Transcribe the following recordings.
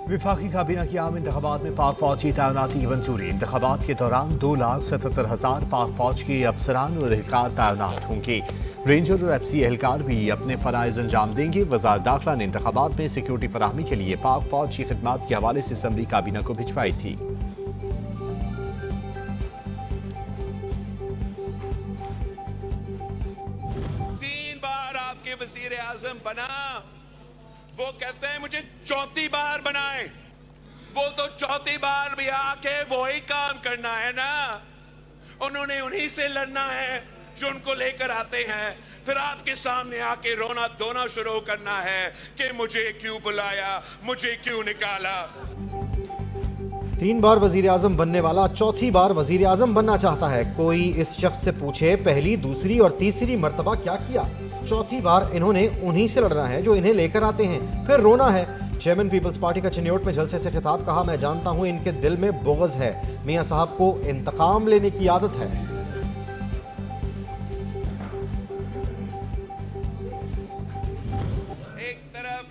विफाकी काबीना की आम इंतखाबात में पाक फौज की तैनाती की मंजूरी। इंतखाबात के दौरान 2,77,000 पाक फौज के अफसरान और एहलकार तैनात होंगे। रेंजर और FC एहलकार भी अपने फराइज अंजाम देंगे। वज़ारत दाखिला ने इंतखाबात में सिक्योरिटी फराहमी के लिए पाक फौज की खिदमत के हवाले से असम्बली काबीना को भिजवाई थी। वज़ीर आज़म बना, वो कहते हैं मुझे चौथी बार बनाए। वो तो चौथी बार भी आके वही काम करना है ना। उन्होंने उन्हीं से लड़ना है जो उनको लेकर आते हैं, फिर आपके सामने आके रोना धोना शुरू करना है कि मुझे क्यों बुलाया, मुझे क्यों निकाला। 3 बार वजीर आजम बनने वाला चौथी बार वजीर आजम बनना चाहता है। कोई इस शख्स से पूछे पहली, दूसरी और तीसरी मर्तबा क्या किया। चौथी बार इन्होंने उन्हीं से लड़ना है जो इन्हें लेकर आते हैं, फिर रोना है। चेयरमैन पीपल्स पार्टी का चिन्योट में जलसे से खिताब। कहा, मैं जानता हूं इनके दिल में बुग़्ज़ है, मियां साहब को इंतकाम लेने की आदत है। एक तरफ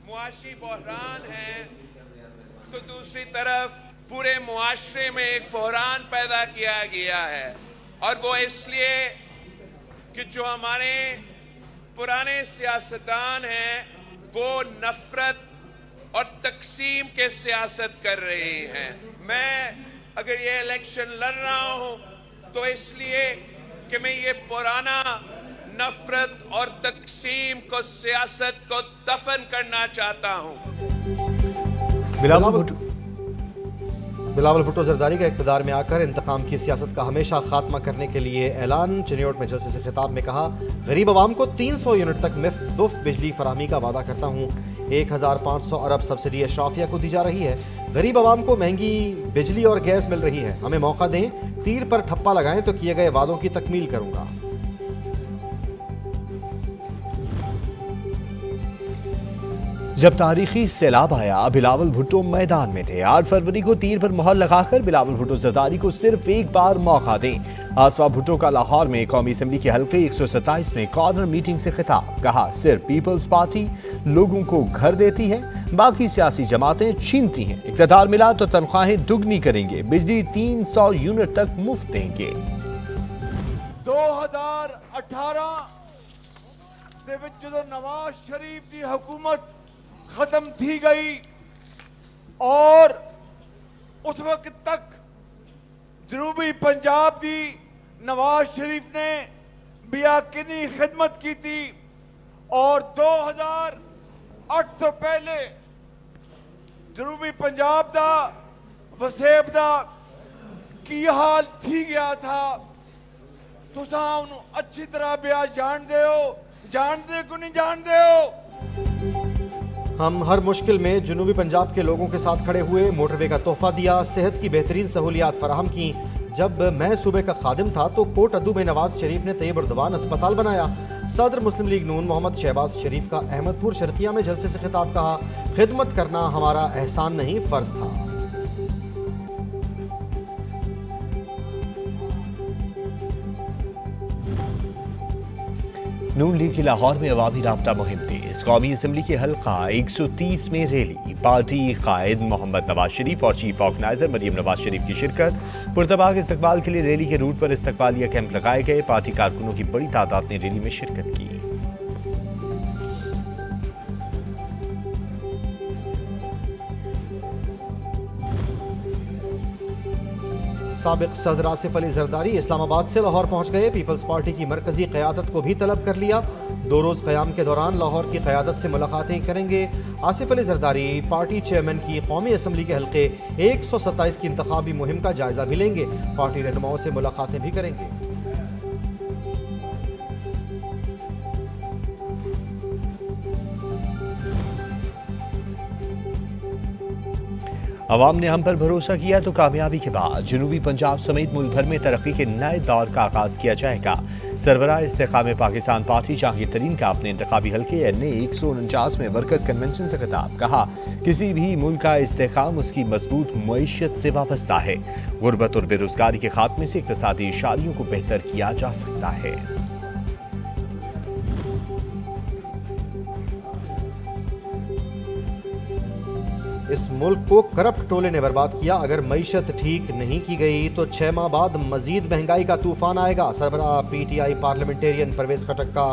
मुआशी बहरान है तो दूसरी तरफ पूरे मुआशरे में एक बहरान पैदा किया गया है, और वो इसलिए कि जो हमारे पुराने सियासतदान हैं वो नफरत और तकसीम के सियासत कर रहे हैं। मैं अगर ये इलेक्शन लड़ रहा हूं तो इसलिए कि मैं ये पुराना नफरत और तकसीम को, सियासत को दफन करना चाहता हूं। बिलावल भुट्टो जरदारी का इक़्तिदार में आकर इंतकाम की सियासत का हमेशा खात्मा करने के लिए ऐलान। चिन्योट में जलसे से खिताब में कहा, गरीब आवाम को 300 यूनिट तक मुफ्त बिजली फराहमी का वादा करता हूँ। 1500 अरब सब्सिडी अशराफिया को दी जा रही है। गरीब आवाम को महंगी बिजली और गैस मिल रही है। हमें मौका दें, तीर पर ठप्पा लगाएं तो किए गए वादों की तकमील करूंगा। जब तारीखी सैलाब आया, बिलावल भुट्टो मैदान में थे। 8 फरवरी को तीर पर मोहर लगाकर बिलावल भुट्टो जरदारी को सिर्फ एक बार मौका दें। आसफा भुट्टो का लाहौर में कौमी असम्बली के हल्के 127 में कॉर्नर मीटिंग से खिताब। कहा, सिर्फ पीपल्स पार्टी लोगों को घर देती है, बाकी सियासी जमातें छीनती हैं। इक़्तिदार मिला तो तनख्वाहें दुगनी करेंगे, बिजली 300 यूनिट तक मुफ्त देंगे। 2018 ਦੇ ਵਿੱਚ ਜਦੋਂ नवाज शरीफ की हुकूमत खत्म थी गई और उस वक्त तक जनूबी पंजाब की नवाज शरीफ ने बेयाकिनी खिदमत की थी, और 2008 तो पहले जनूबी पंजाब का वसेब का की हाल थी गया था। तुसां उन्होंने अच्छी तरह ब्याह जानते हो, जानते को नहीं जानते हो। हम हर मुश्किल में जनूबी पंजाब के लोगों के साथ खड़े हुए, मोटरवे का तोहफा दिया, सेहत की बेहतरीन सहूलियात फराहम की। जब मैं सूबे का खादिम था तो कोट अदू में नवाज शरीफ ने तैयब उर्दवान अस्पताल बनाया। सदर मुस्लिम लीग नून मोहम्मद शहबाज शरीफ का अहमदपुर शर्किया में जलसे से खिताब। कहा, खिदमत करना हमारा एहसान नहीं, फ़र्ज था। नून लीग की लाहौर में अवामी राब्ता मुहिम तेज। कौमी असम्बली के हल्का 130 में रैली। पार्टी कायद मोहम्मद नवाज शरीफ और चीफ ऑर्गेनाइजर मरियम नवाज शरीफ की शिरकत। पुरतबाग इस्तकबाल के लिए रैली के रूट पर इस्तकबालिया कैंप लगाए गए। पार्टी कारकुनों की बड़ी तादाद ने रैली में शिरकत की। साबिक सदर आसिफ अली जरदारी इस्लामाबाद से लाहौर पहुंच गए। पीपल्स पार्टी की मरकजी क़यादत को भी तलब कर लिया। 2 रोज़ क़याम के दौरान लाहौर की क़यादत से मुलाकातें करेंगे। आसिफ अली जरदारी पार्टी चेयरमैन की कौमी असम्बली के हल्के 127 की इंतखाबी मुहिम का जायजा भी लेंगे। पार्टी रहनुमाओं से मुलाकातें भी करेंगे। अवाम ने हम पर भरोसा किया तो कामयाबी के बाद जनूबी पंजाब समेत मुल्क भर में तरक्की के नए दौर का आगाज किया जाएगा। सरबराह इस्तेकाम पाकिस्तान पार्टी जहांगीर तरीन का अपने इंतखाबी हल्के NA 149 में वर्कर्स कन्वेंशन से खिताब। कहा, किसी भी मुल्क का इस्तेकाम उसकी मजबूत मईशत से वाबस्ता है। गुर्बत और बेरोजगारी के खात्मे से इक्तसादी इशारियों को बेहतर किया जा सकता है। इस मुल्क को करप्ट टोले ने बर्बाद किया। अगर मईशत ठीक नहीं की गई तो 6 माह बाद मजीद महंगाई का तूफान आएगा। सरबराह PTI पार्लियामेंटेरियन परवेज खटक का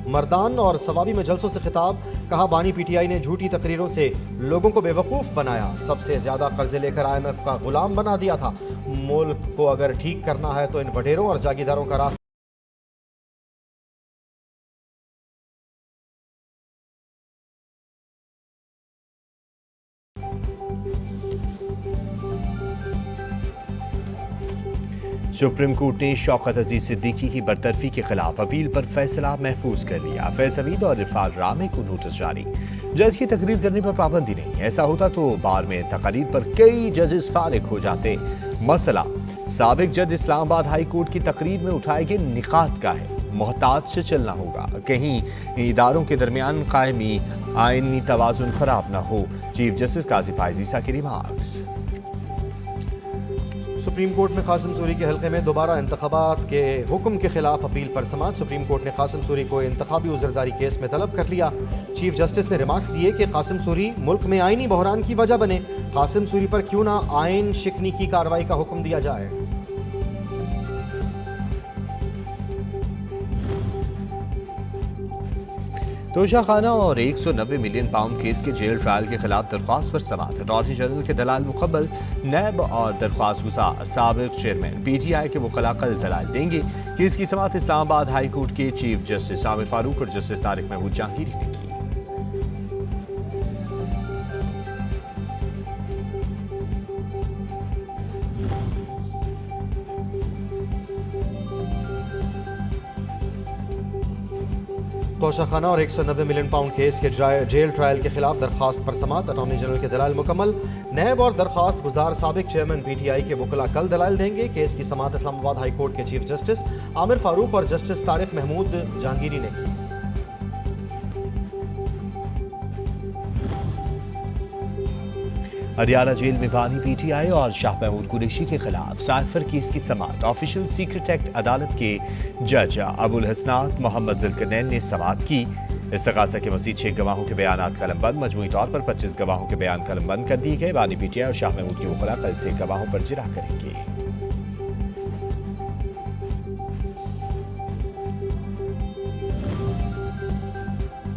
मर्दान और सवाबी में जलसों से खिताब। कहा बानी PTI ने झूठी तकरीरों से लोगों को बेवकूफ़ बनाया, सबसे ज़्यादा कर्जे लेकर IMF का गुलाम बना दिया था। मुल्क को अगर ठीक करना है तो इन वडेरों और जागीरदारों का रास्ता सुप्रीम कोर्ट ने शौकत अजीज सिद्दीकी की बरतरफी के खिलाफ अपील पर फैसला महफूज कर लिया। फैज हमीद और इरफान रामे को नोटिस जारी। जज की तकरीर करने पर पाबंदी नहीं, ऐसा होता तो बार में तकरीर पर कई जजेस फारिग हो जाते। मसला साबिक जज इस्लामाबाद हाई कोर्ट की तकरीर में उठाए गए निकात का है। मोहतात से चलना होगा, कहीं इदारों के दरमियान कायमी आईनी तवाजुन खराब न हो। चीफ जस्टिस काजी फायज ईसा के रिमार्क्स। सुप्रीम कोर्ट में कासिम सूरी के हल्के में दोबारा इंतखाबात के हुक्म के खिलाफ अपील पर समाअत। सुप्रीम कोर्ट ने कासिम सूरी को इंतखाबी उज़रदारी केस में तलब कर लिया। चीफ जस्टिस ने रिमार्क्स दिए कि कासिम सूरी मुल्क में आईनी बहरान की वजह बने। कासिम सूरी पर क्यों ना आइन शिकनी की कार्रवाई का हुक्म दिया जाए। तोशा खाना और 190 मिलियन पाउंड केस के जेल ट्रायल के खिलाफ दरख्वास्त पर समाअत। अटॉर्नी जनरल के दलाल मुकब्बल, नैब और दरख्वास्त गुजार साबिक चेयरमैन PTI के वकला कल दलाल देंगे। केस की समाअत इस्लामाबाद हाई कोर्ट के चीफ जस्टिस आमिर फारूक और जस्टिस तारिक महमूद जहांगीरी ने की। तोशाखाना और 190 मिलियन पाउंड केस के जेल ट्रायल के खिलाफ दरखास्त पर समाअत। अटॉर्नी जनरल के दलाल मुकम्मल, नैब और दरखास्त गुजार साबिक चेयरमैन PTI के वकला कल दलाल देंगे। केस की समाअत इस्लामाबाद हाई कोर्ट के चीफ जस्टिस आमिर फारूक और जस्टिस तारिक महमूद जहांगीरी ने की। अडियाला जेल में बानी PTI और शाह महमूद कुरैशी के खिलाफ साइफर केस की समाअत। ऑफिशियल सीक्रेट एक्ट अदालत के जज अबुल हसनात मोहम्मद जुल्करनैन ने समाअत की। इस्तगासा के मज़ीद 6 गवाहों के बयान कलमबंद। मजमूई तौर पर 25 गवाहों के बयान कलमबंद कर दिए गए। बानी PTI और शाह महमूद के वकला कल से गवाहों पर जिरा करेंगे।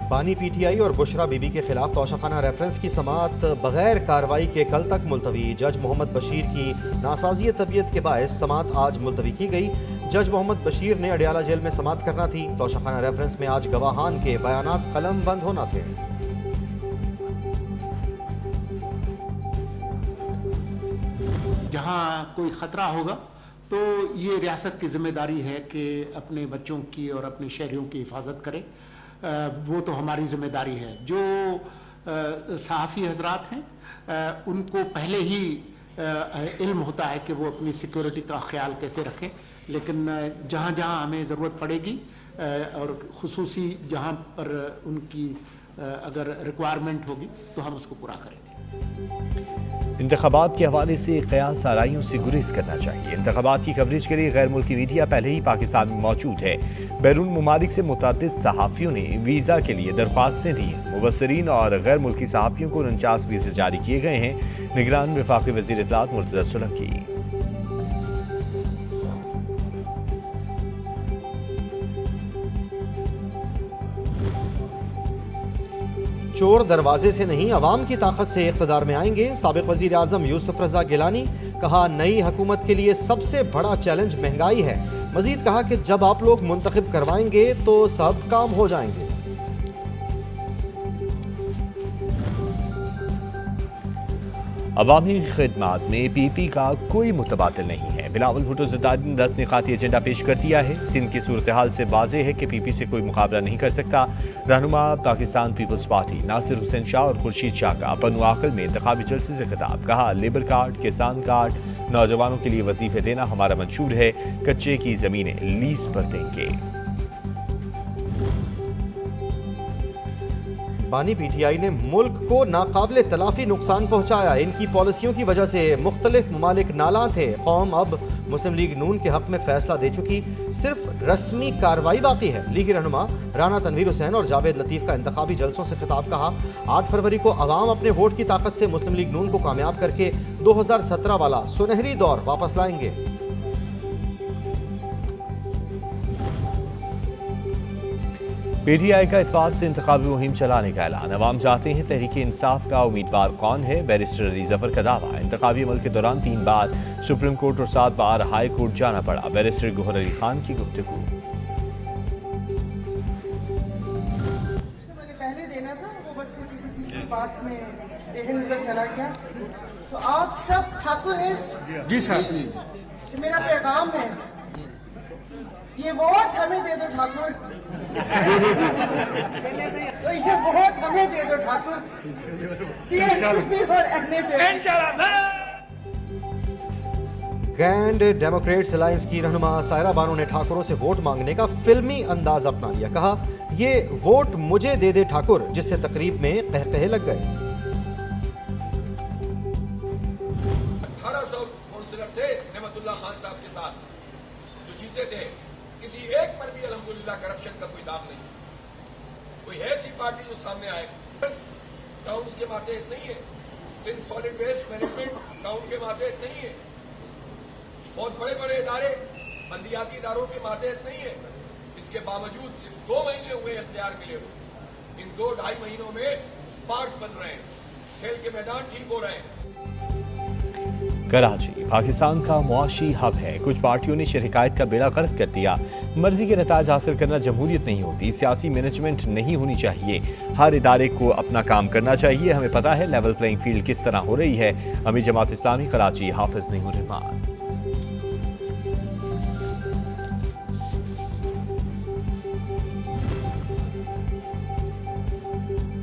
बानी PTI और बुशरा बीबी के खिलाफ तोशाखाना रेफरेंस की समाअत बगैर कार्रवाई के कल तक मुलतवी। जज मोहम्मद बशीर की नासाज़ी तबीयत के बायस समाअत आज मुलतवी की गई। जज मोहम्मद बशीर ने अडियाला जेल में समाअत करना थी। तोशाखाना रेफरेंस में आज गवाहान के बयानात कलम बंद होना थे। जहाँ कोई ख़तरा होगा तो ये रियासत की जिम्मेदारी है कि अपने बच्चों की और अपने शहरियों की हिफाजत करें। वो तो हमारी जिम्मेदारी है। जो सहाफ़ी हजरात हैं उनको पहले ही इल्म होता है कि वो अपनी सिक्योरिटी का ख्याल कैसे रखें, लेकिन जहाँ जहाँ हमें ज़रूरत पड़ेगी और ख़ुसूसी जहाँ पर उनकी अगर रिक्वायरमेंट होगी तो हम उसको पूरा करेंगे। इंतखाबात के हवाले से क़यास आराइयों से गुरेज करना चाहिए। इंतखाबात की कवरेज के लिए गैर मुल्की मीडिया पहले ही पाकिस्तान में मौजूद है। बैरून ममालिक से मुतअद्दिद सहाफ़ियों ने वीज़ा के लिए दरख्वास्तें दी हैं। मुबस्सरीन और गैर मुल्की सहाफ़ियों को 49 वीज़े जारी किए गए हैं। निगरान वफाकी वज़ीर इत्तलात मुर्तज़ा सुलकी। चोर दरवाजे से नहीं, अवाम की ताकत से इक़्तिदार में आएंगे। साबिक़ वज़ीर आज़म यूसुफ रज़ा गिलानी। कहा नई हुकूमत के लिए सबसे बड़ा चैलेंज महंगाई है। मज़ीद कहा कि जब आप लोग मुंतखब करवाएंगे तो सब काम हो जाएंगे। अवामी खिदमात में PP का कोई मुतबादिल नहीं है। बिलावल भुट्टो ज़रदारी ने 10 निकाती एजेंडा पेश कर दिया है। सिंध की सूरत हाल से वाज़ेह है कि PP से कोई मुकाबला नहीं कर सकता। रहनुमा पाकिस्तान पीपल्स पार्टी नासिर हुसैन शाह और खुर्शीद शाह का बनु आकल में इंतखाबी जलसे से खिताब। कहा लेबर कार्ड, किसान कार्ड, नौजवानों के लिए वजीफे देना हमारा मंशूर है। कच्चे की ज़मीनें लीज पर देंगे। बानी पीटीआई ने मुल्क को नाकाबिले तलाफी नुकसान पहुंचाया। इनकी पॉलिसियों की वजह से मुख्तलिफ ममालिक नाला थे। कौम अब मुस्लिम लीग नून के हक में फैसला दे चुकी, सिर्फ रस्मी कार्रवाई बाकी है। लीगी रहनुमा राना तनवीर हुसैन और जावेद लतीफ का इंतखाबी जलसों से खिताब। कहा 8 फरवरी को अवाम अपने वोट की ताकत से मुस्लिम लीग नून को कामयाब करके 2017 वाला सुनहरी दौर वापस लाएंगे। पीटीआई का इत्तेफाक से इंतखाबी मुहिम चलाने का ऐलान। अवाम चाहते हैं तहरीक इंसाफ का उम्मीदवार कौन है, बैरिस्टर अली जफर का दावा। इंतखाबी अमल के दौरान 3 बार सुप्रीम कोर्ट और 7 बार हाई कोर्ट जाना पड़ा। बैरिस्टर गौहर अली खान की गुफ्तगू। मैंने पहले देना था, वो बस किसी तीसरी बात में जहन उधर चला गया। तो आप सब ठाकुर हैं जी सर। ये मेरा पैगाम है, ये वोट हमें दे दो ठाकुर। तो ये वोट हमें दे दो ठाकुर। PSP और NFA। ग्रैंड डेमोक्रेट्स अलायंस की रहनुमा सायरा बानो ने ठाकुरों से वोट मांगने का फिल्मी अंदाज अपना लिया। कहा ये वोट मुझे दे दे ठाकुर, जिससे तकरीब में कहकहे लग गए। 1800 काउंसिलर थे नेमतुल्लाह खान साहब के साथ जो जीते थे, किसी एक पर भी अल्हम्दुलिल्लाह करप्शन का कोई दाग नहीं। कोई ऐसी पार्टी जो सामने आए, टाउन के मातहत नहीं है, Sindh solid waste management town के मातहत नहीं है, बहुत बड़े बड़े इदारे बल्दियाती इदारों के मातहत नहीं है। इसके बावजूद सिर्फ 2 महीने हुए इख्तियार मिले हुए। इन 2-2.5 महीनों में पार्ट्स बन रहे हैं, खेल के मैदान ठीक हो रहे हैं। कराची पाकिस्तान का मुआशी हब है। कुछ पार्टियों ने शहरिकायत का बेड़ा गर्क कर दिया। मर्जी के नताज हासिल करना जमहूरियत नहीं होती, सियासी मैनेजमेंट नहीं होनी चाहिए। हर इदारे को अपना काम करना चाहिए। हमें पता है लेवल प्लेइंग फील्ड किस तरह हो रही है। अमीर जमात इस्लामी कराची हाफिज नईमुर रहमान।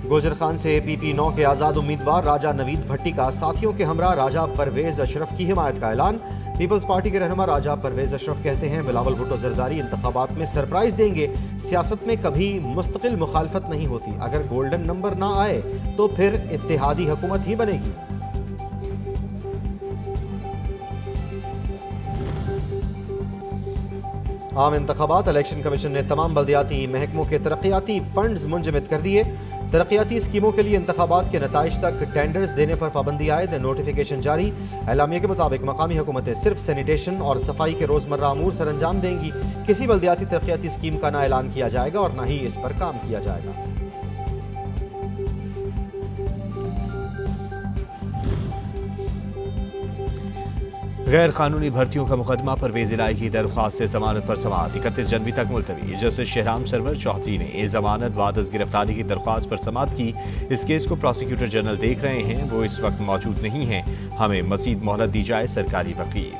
गोजर खान से PP 9 के आज़ाद उम्मीदवार राजा नवीद भट्टी का साथियों के हमरा राजा परवेज अशरफ की हिमायत का ऐलान। पीपल्स पार्टी के रहनुमा राजा परवेज अशरफ कहते हैं बिलावल भुट्टो जरदारी इंतखाबात में सरप्राइज देंगे। सियासत में कभी मुस्तकिल मुखालफत नहीं होती, अगर गोल्डन नंबर ना आए तो फिर इत्तेहादी हुकूमत ही बनेगी। आम इंतखाबात इलेक्शन कमीशन ने तमाम बल्दियाती महकमों के तरक्याती फंड्स मुंजमद कर दिए। तरक्याती स्कीमों के लिए इंतखाबात के नताइज तक टेंडर्स देने पर पाबंदी आयद, नोटिफिकेशन जारी। एलामिया के मुताबिक मकामी हुकूमतें सिर्फ सैनिटेशन और सफाई के रोजमर्रा अमूर सर अंजाम देंगी। किसी बल्दियाती तरक्याती स्कीम का ना ऐलान किया जाएगा और ना ही इस पर काम किया जाएगा। गैर कानूनी भर्तियों का मुकदमा परवेज इलाही की दरख्वास्त से जमानत पर समाअत 31 जनवरी तक मुलतवी। जस्टिस शहराम सरवर चौधरी ने जमानत बाद गिरफ्तारी की दरख्वास्त पर समाअत की। इस केस को प्रोसिक्यूटर जनरल देख रहे हैं, वो इस वक्त मौजूद नहीं हैं। हमें मजीद मोहलत दी जाए, सरकारी वकील।